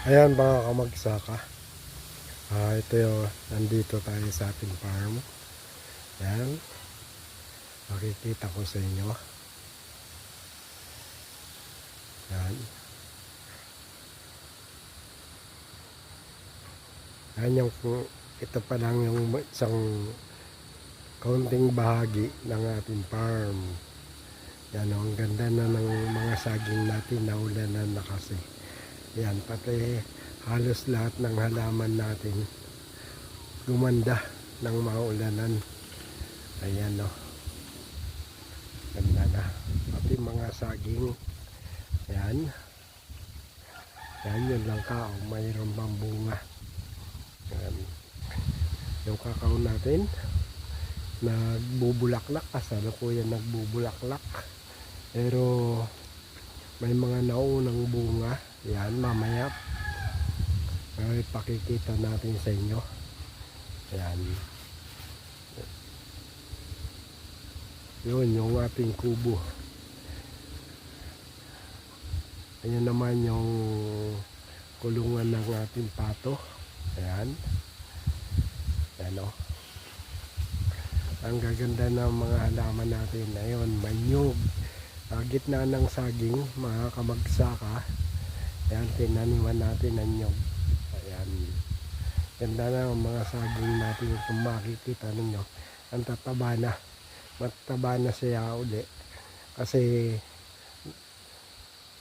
Ayan mga kamagsaka, ito yung nandito tayo sa ating farm. Ayan, makikita ko sa inyo. Ayan, ayan yung, ito pa lang yung isang kaunting bahagi ng ating farm. Yan, ang ganda na ng mga saging natin, naulanan na kasi. Yan, pati halos lahat ng halaman natin gumanda ng maulanan. Ayan o, ganda na pati mga saging. Ayan, yun lang ka, mayroon bang bunga. Ayan, yung kakao natin nagbubulaklak, kasalukuyan nagbubulaklak, pero may mga naunang bunga. Yan, mamaya ay pakikita natin sa inyo. Ayan, yun yung ating kubo. Ayan naman yung kulungan ng ating pato. Ayan, ayan o, ang gaganda ng mga halaman natin. Ayun, manyog, gitna ng saging, mga kamagsaka. Ayan, tinaniman natin ang nyog. Ayan, ganda na ang mga saging natin. Kung makikita ninyo, ang tataba na, mataba na siya uli kasi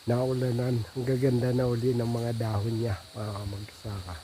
naulanan. Ang gaganda na uli ng mga dahon niya, mga kamagsaka.